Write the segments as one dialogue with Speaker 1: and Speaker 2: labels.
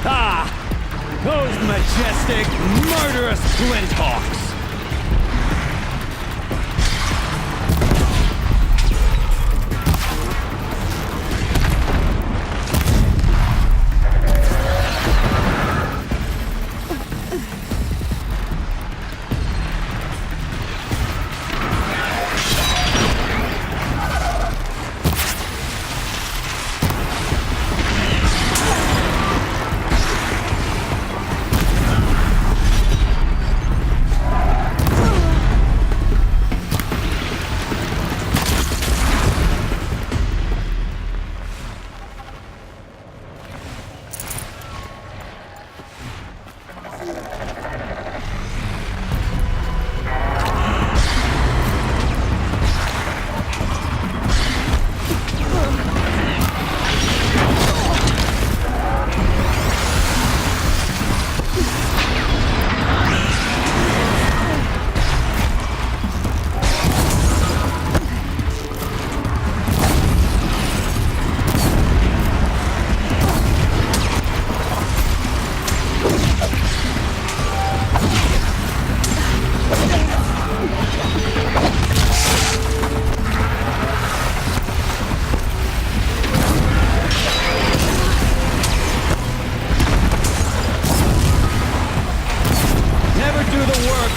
Speaker 1: Ah! Those majestic, murderous flinthawks!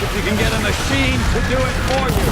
Speaker 1: If you can get a machine to do it for you.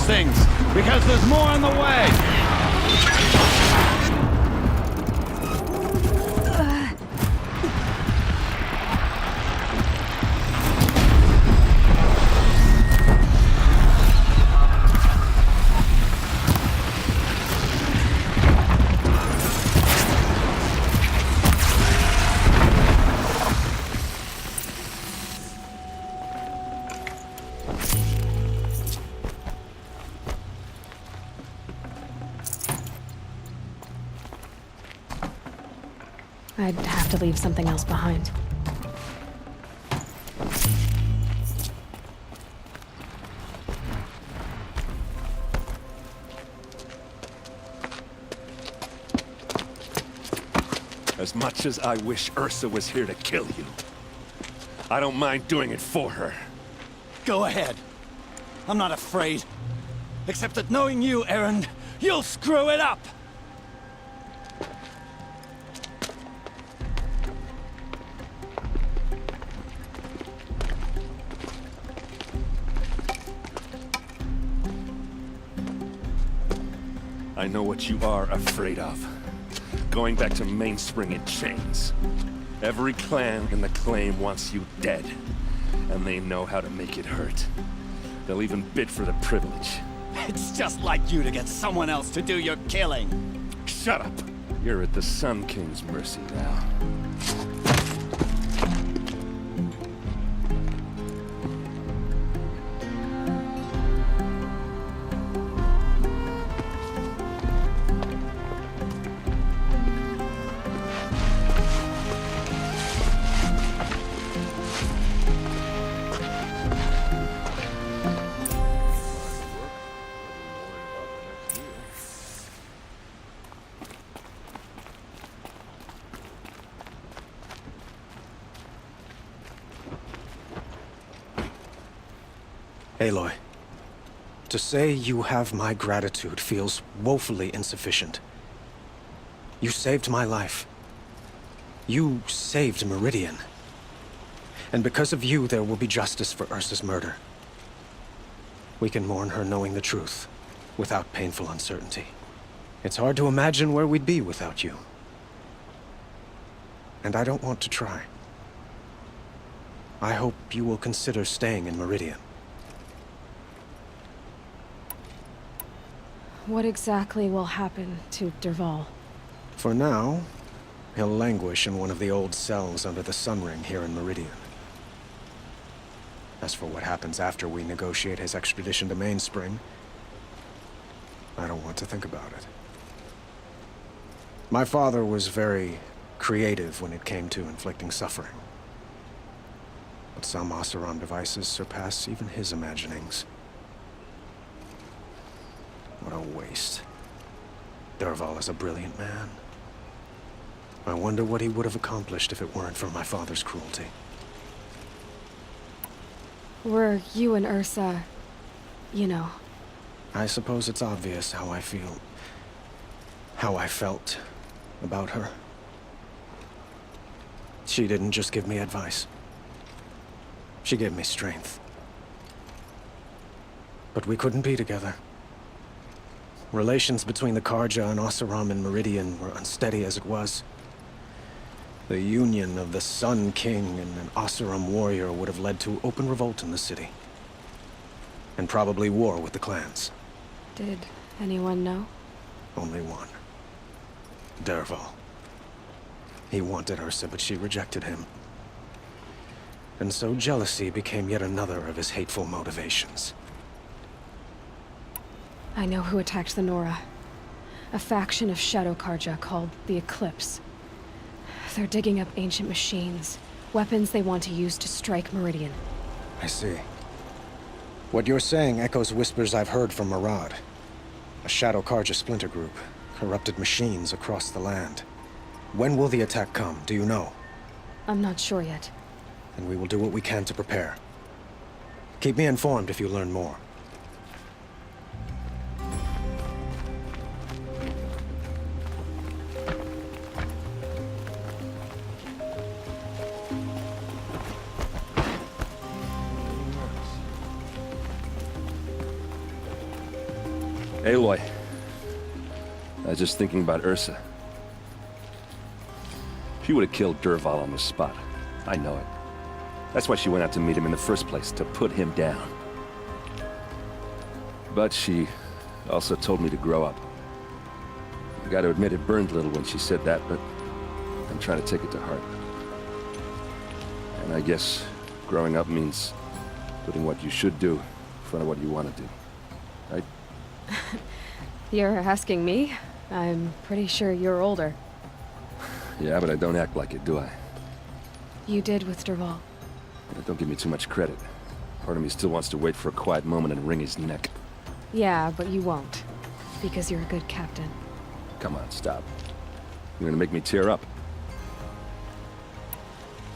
Speaker 1: Things, because there's more on the way.
Speaker 2: I'd have to leave something else behind.
Speaker 3: As much as I wish Ursa was here to kill you, I don't mind doing it for her.
Speaker 1: Go ahead. I'm not afraid. Except that knowing you, Aaron, you'll screw it up!
Speaker 3: I know what you are afraid of. going back to Mainspring in chains. Every clan in the claim wants you dead, and they know how to make it hurt. They'll even bid for the privilege.
Speaker 1: It's just like you to get someone else to do your killing.
Speaker 3: Shut up! You're at the Sun King's mercy now.
Speaker 4: Aloy, to say you have my gratitude feels woefully insufficient. You saved my life. You saved Meridian. And because of you, there will be justice for Ursa's murder. We can mourn her knowing the truth, without painful uncertainty. It's hard to imagine where we'd be without you. And I don't want to try. I hope you will consider staying in Meridian.
Speaker 2: What exactly will happen to Dervahl?
Speaker 4: For now, he'll languish in one of the old cells under the Sun Ring here in Meridian. As for what happens after we negotiate his extradition to Mainspring, I don't want to think about it. My father was very creative when it came to inflicting suffering. But some Oseram devices surpass even his imaginings. What a waste. Dervahl is a brilliant man. I wonder what he would have accomplished if it weren't for my father's cruelty.
Speaker 2: Were you and Ursa, you know?
Speaker 4: I suppose it's obvious how I feel. How I felt about her. She didn't just give me advice. She gave me strength. But we couldn't be together. Relations between the Karja and Oseram and Meridian were unsteady as it was. The union of the Sun King and an Oseram warrior would have led to open revolt in the city. And probably war with the clans.
Speaker 2: Did anyone know?
Speaker 4: Only one. Dervahl. He wanted Ursa, but she rejected him. And so jealousy became yet another of his hateful motivations.
Speaker 2: I know who attacked the Nora. A faction of Shadow Karja called the Eclipse. They're digging up ancient machines, weapons they want to use to strike Meridian.
Speaker 4: I see. What you're saying echoes whispers I've heard from Murad. A Shadow Karja splinter group, corrupted machines across the land. When will the attack come, do you know?
Speaker 2: I'm not sure yet.
Speaker 4: And we will do what we can to prepare. Keep me informed if you learn more.
Speaker 3: Aloy. I was just thinking about Ursa. She would have killed Dervahl on the spot. I know it. That's why she went out to meet him in the first place, to put him down. But she also told me to grow up. I gotta admit it burned a little when she said that, but I'm trying to take it to heart. And I guess growing up means putting what you should do in front of what you want to do. Right?
Speaker 2: You're asking me? I'm pretty sure you're older.
Speaker 3: Yeah, but I don't act like it, do I?
Speaker 2: You did with Dervahl.
Speaker 3: Don't give me too much credit. Part of me still wants to wait for a quiet moment and wring his neck.
Speaker 2: Yeah, but you won't. Because you're a good captain.
Speaker 3: Come on, stop. You're gonna make me tear up.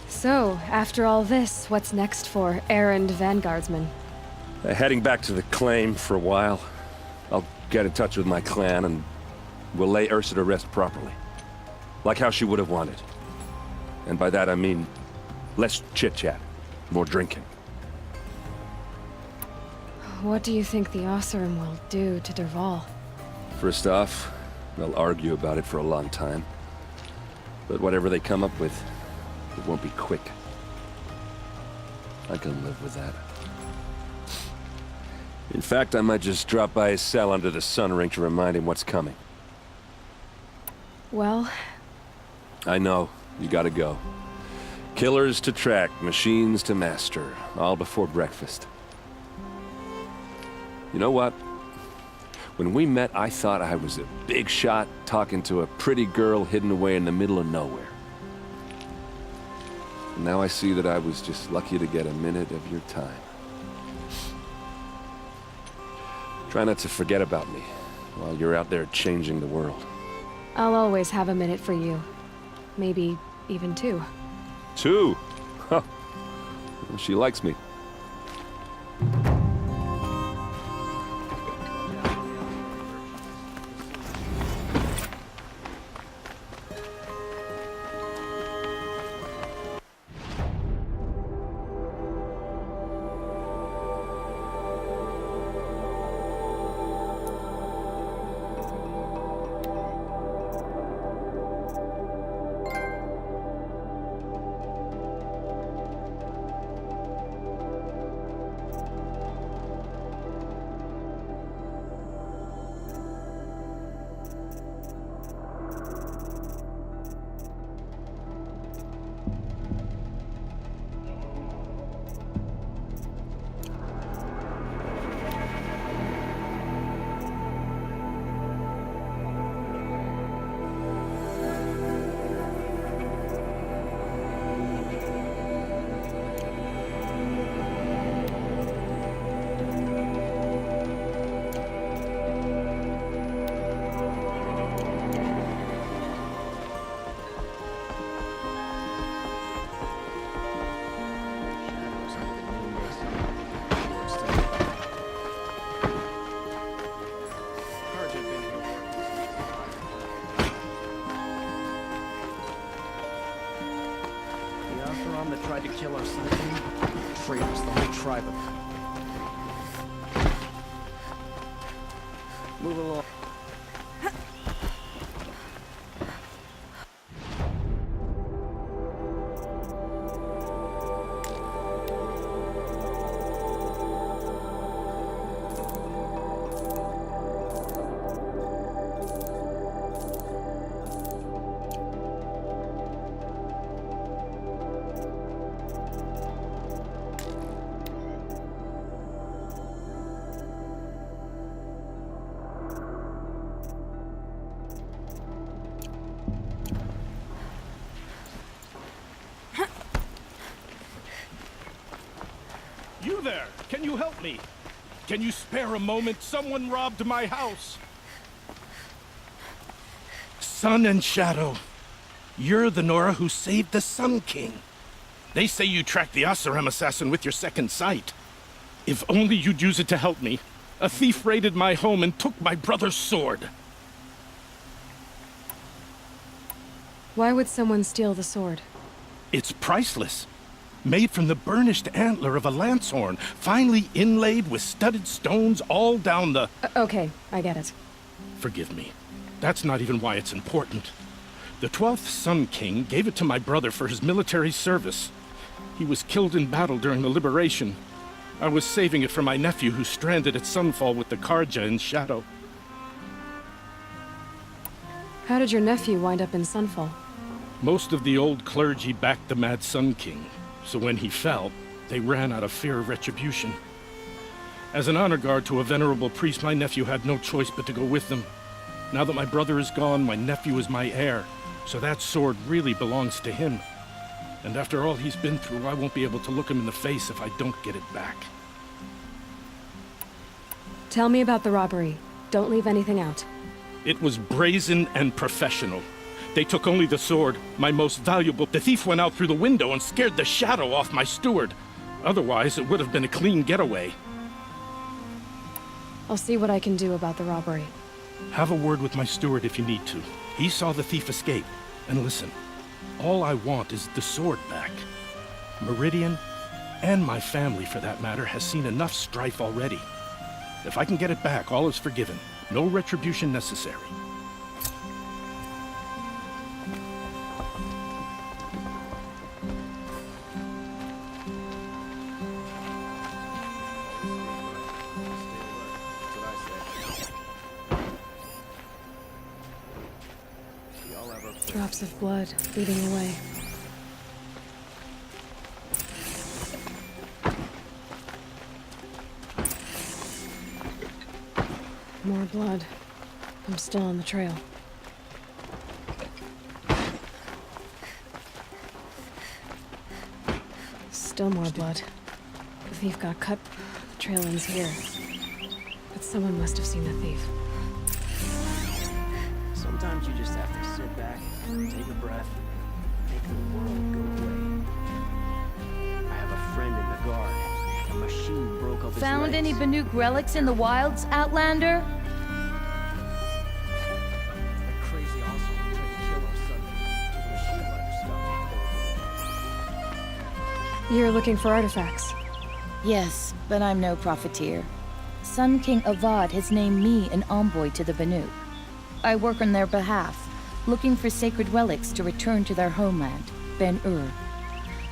Speaker 2: So, after all this, what's next for errand vanguardsman?
Speaker 3: Heading back to the claim for a while. I'll get in touch with my clan and we'll lay Ursa to rest properly. Like how she would have wanted. And by that I mean less chit-chat, more drinking.
Speaker 2: What do you think the Oseram will do to Dervahl?
Speaker 3: First off, they'll argue about it for a long time. But whatever they come up with, it won't be quick. I can live with that. In fact, I might just drop by his cell under the sun ring to remind him what's coming.
Speaker 2: Well,
Speaker 3: I know. You gotta go. Killers to track, machines to master, all before breakfast. You know what? When we met, I thought I was a big shot talking to a pretty girl hidden away in the middle of nowhere. And now I see that I was just lucky to get a minute of your time. Try not to forget about me while you're out there changing the world.
Speaker 2: I'll always have a minute for you. Maybe even two.
Speaker 3: Two? Huh. Well, she likes me.
Speaker 5: That tried to kill our son king, traitors, the whole tribe of them. Move along.
Speaker 6: You there! Can you help me? Can you spare a moment? Someone robbed my house! Sun and Shadow, you're the Nora who saved the Sun King. They say you tracked the Asaram assassin with your second sight. If only you'd use it to help me. A thief raided my home and took my brother's sword.
Speaker 2: Why would someone steal the sword?
Speaker 6: It's priceless. Made from the burnished antler of a lancehorn, finely inlaid with studded stones all down the...
Speaker 2: Okay, I get it.
Speaker 6: Forgive me. That's not even why it's important. The 12th Sun King gave it to my brother for his military service. He was killed in battle during the Liberation. I was saving it for my nephew who's stranded at Sunfall with the Karja in Shadow.
Speaker 2: How did your nephew wind up in Sunfall?
Speaker 6: Most of the old clergy backed the Mad Sun King. So when he fell, they ran out of fear of retribution. As an honor guard to a venerable priest, my nephew had no choice but to go with them. Now that my brother is gone, my nephew is my heir, so that sword really belongs to him. And after all he's been through, I won't be able to look him in the face if I don't get it back.
Speaker 2: Tell me about the robbery. Don't leave anything out.
Speaker 6: It was brazen and professional. They took only the sword, my most valuable. The thief went out through the window and scared the shadow off my steward. Otherwise, it would have been a clean getaway.
Speaker 2: I'll see what I can do about the robbery.
Speaker 6: Have a word with my steward if you need to. He saw the thief escape. And listen, all I want is the sword back. Meridian, and my family for that matter, has seen enough strife already. If I can get it back, all is forgiven. No retribution necessary.
Speaker 5: I'll ever play.
Speaker 2: Drops of blood leading the way. More blood. I'm still on the trail. Still more blood. The thief got cut. The trail ends here. But someone must have seen the thief.
Speaker 5: Sometimes you just have to sit back, take a breath, make the world go away. I have a friend in the guard. A machine broke up his
Speaker 7: Found
Speaker 5: legs.
Speaker 7: any Banuk relics in the wilds, Outlander?
Speaker 5: That crazy asshole who tried to kill our son. The machine let her stop.
Speaker 2: You're looking for artifacts.
Speaker 7: Yes, but I'm no profiteer. Sun King Avad has named me an envoy to the Banuk. I work on their behalf, looking for sacred relics to return to their homeland, Ben-Ur.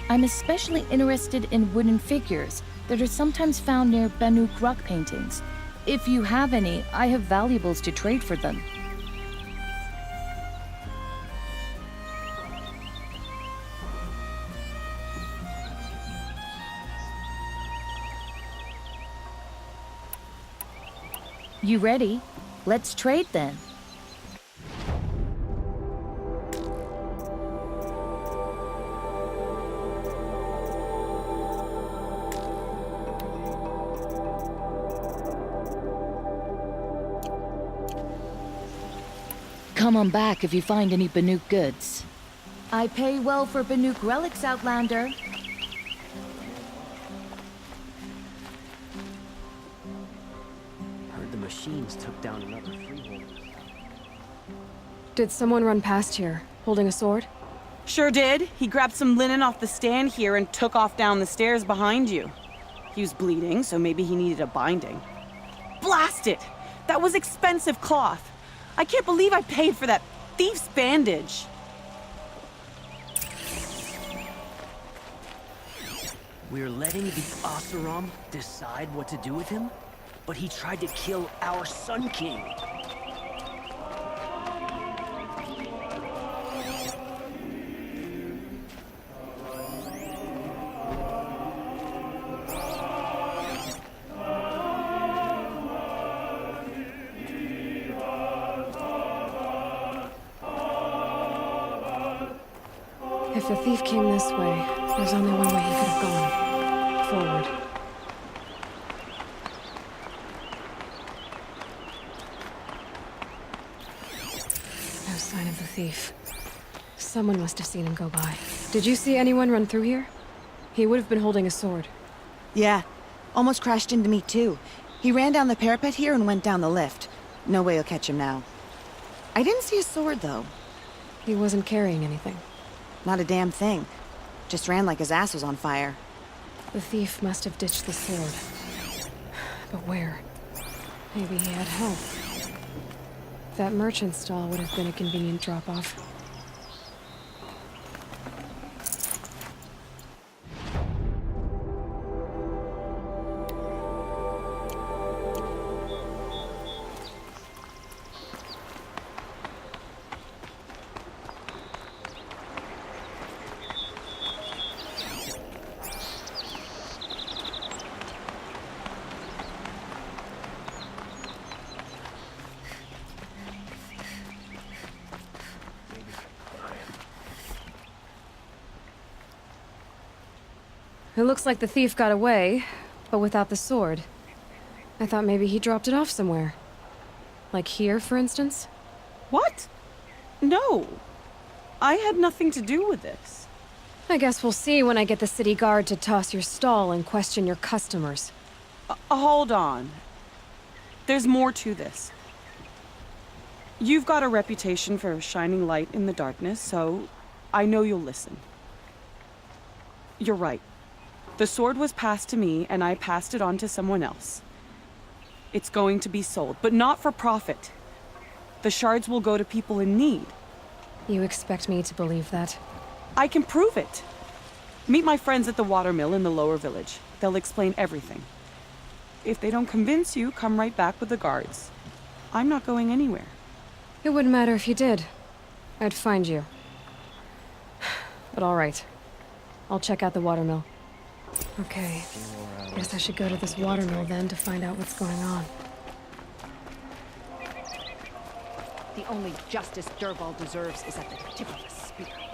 Speaker 7: I'm especially interested in wooden figures that are sometimes found near Banuk rock paintings. If you have any, I have valuables to trade for them. You ready? Let's trade then. Come on back if you find any Banuk goods. I pay well for Banuk relics, Outlander.
Speaker 5: Heard the machines took down another freeholder.
Speaker 2: Did someone run past here, holding a sword?
Speaker 8: Sure did. He grabbed some linen off the stand here and took off down the stairs behind you. He was bleeding, so maybe he needed a binding. Blast it! That was expensive cloth. I can't believe I paid for that thief's bandage.
Speaker 5: We're letting the Oseram decide what to do with him? But he tried to kill our Sun King.
Speaker 2: If the thief came this way, there's only one way he could have gone. Forward. No sign of the thief. Someone must have seen him go by. Did you see anyone run through here? He would have been holding a sword.
Speaker 9: Yeah. Almost crashed into me, too. He ran down the parapet here and went down the lift. No way you'll catch him now. I didn't see a sword, though.
Speaker 2: He wasn't carrying anything.
Speaker 9: Not a damn thing. Just ran like his ass was on fire.
Speaker 2: The thief must have ditched the sword. But where? Maybe he had help. That merchant stall would have been a convenient drop-off. It looks like the thief got away, but without the sword. I thought maybe he dropped it off somewhere. Like here, for instance?
Speaker 8: What? No. I had nothing to do with this.
Speaker 2: I guess we'll see when I get the city guard to toss your stall and question your customers.
Speaker 8: Hold on. There's more to this. You've got a reputation for shining light in the darkness, so I know you'll listen. You're right. The sword was passed to me, and I passed it on to someone else. It's going to be sold, but not for profit. The shards will go to people in need.
Speaker 2: You expect me to believe that?
Speaker 8: I can prove it. Meet my friends at the watermill in the lower village. They'll explain everything. If they don't convince you, come right back with the guards. I'm not going anywhere.
Speaker 2: It wouldn't matter if you did. I'd find you. But all right. I'll check out the watermill. Okay. Guess I should go to this watermill then to find out what's going on.
Speaker 10: The only justice Dervahl deserves is at the tip of a spear.